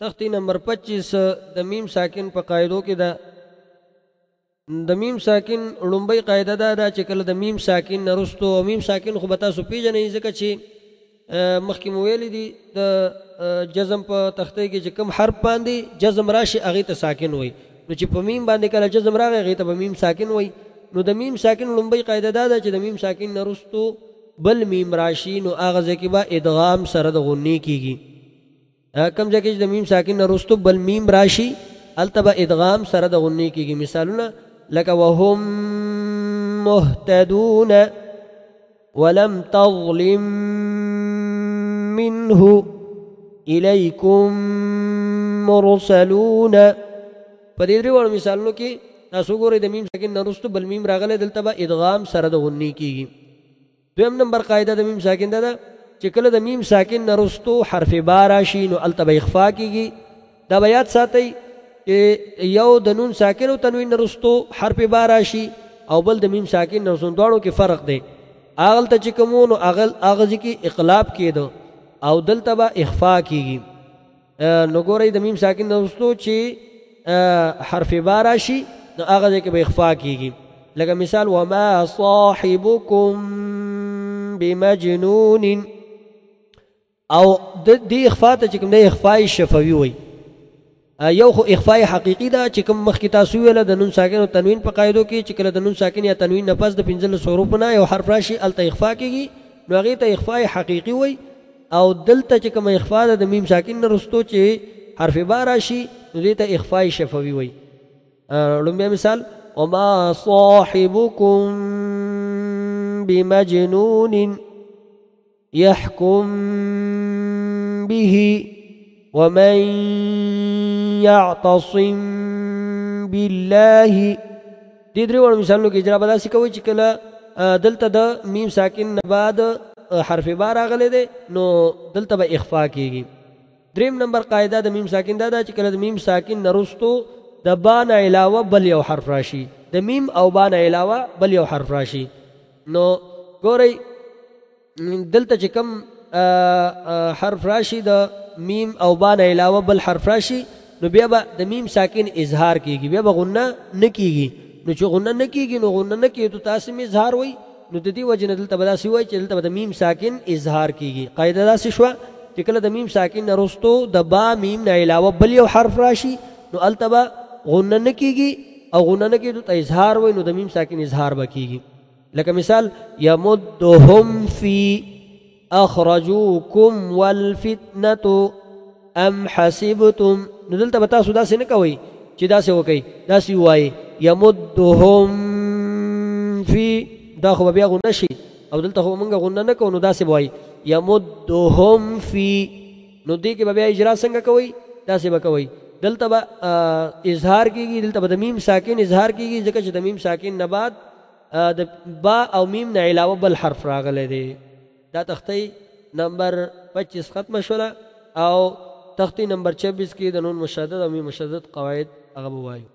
تختی نمبر 25 د میم ساکن په قاعدو کې ده. د میم ساکن لومبۍ قاعده دا چې کله د میم ساکن نه رستو او میم ساکن خو به تاسو پیژنئ ځکه چې مخکې مو ویلي دي د جزم په تختې کې چې کوم حرف باندې جزم راشي هغې ته ساکن وایي. نو چې په میم باندې کله جزم راغی هغې ته به میم ساکن وایي. نو د میم ساکن لومبۍ قاعده دا ده چې د میم ساکن نه رستو بل میم راشي نو هغه ځای کې به ادغام سره د غنې کېږي. کوم ځای کې چې د میم ساکن نه رستو بل میم راشي هلته به ادغام سره د غنې کېږي. مثالونه لکه وهم مهتدون ولم تظلم منه إليكم مرسلون. په دې درې واړو مثالونو کې تاسو ګورئ د میم ساکن نه رستو بل میم راغلی دلته به ادغام سره د غنې کېږي. دویم نمبر قاعده د میم ساکن ده چې کله د میم ساکن نه رستو حرف با راشي نو هلته به اخفا کېږي. دا به یاد ساتئ چې یو د نون ساکن او تنوین نه رستو حرف با راشي او بل د میم ساکن نه رستو دواړو کې فرق دی. هغلته چې کوم نو هغه ځای کې اقلاب کېده او دلته به اخفا کېږي. نو ګورئ د میم ساکن نه رستو چې حرف با راشي نو هغه ځای کې به اخفا کېږي. لکه مثال وما صاحبكم بمجنون او دې اخفا ته چې کوم دی اخفای شفوي وایي. یو خو اخفای حقیقي ده چې کوم مخکې تاسو ویله د نون ساکن او تنوین په قاعدو کې چې کله د نون ساکن یا تنوین نه پس د 15 حروفو نه یو حرف راشي هلته اخفا کېږي نو هغې ته اخفای حقیقي وایي. او دلته چې کومه اخفا ده د میم ساکن نه رستو چې حرف با راشي نو دې ته اخفای شفوي وایي. لومبی مثال وما صاحبكم بمجنون يحكم به ومن يعتصم بالله. دې درې واړو مثالونو کې اجرا به داسې کوئ چې کله دلته د میم ساکن نه بعد حرف با راغلی دی نو دلته به اخفا کېږي. دریم نمبر قاعده د میم ساکن دا ده چې کله د میم ساکن نه رستو د با نه علاوه بل یو حرف راشي د میم او با نه علاوه بل یو حرف راشي نو ګورئ دلته چې کوم حرف راشي د میم او با نه علاوه بل حرف راشي نو بیا به د میم ساکن اظهار کېږي بیا به غنه نه کېږي. نو چې غنه نه کېږي نو غنه نه کېږي تو تاسې مې اظهار وایي نو د دې وجې نه دلته به داسې وایي چې دلته به د میم ساکن اظهار کېږي. قاعده داسې شوه چې کله د میم ساکن نه رستو د با میم نه علاوه بل یو حرف راشي نو هلته به غنه نه کېږي او غنه نه کېږي ته اظهار وایي نو د میم ساکن اظهار به کېږي. لکه مثال یمدهم فی اخرجوکم والفتنة ام حسبتم. نو دلته به تاسو داسې نه کوئ چې داسې وکئ داسې ووایئ یمدهم فی دا خو به بیا غنه شي او دلته خو مونږ غنه نه کوو نو داسې به وایي یمدهم فی. نو دې کې به بیا اجرا څنګه کوئ داسې به کوئ. دلته به اظهار کېږي دلته به د میم ساکن اظهار کېږي ځکه چې د میم ساکن نه بعد د با او میم نه علاوه بل حرف راغلی دی. دا تختی نمبر 25 ختمه شوله او تختی نمبر 26 کې د نون مشدد او میم مشدد قواعد هغه به وایو.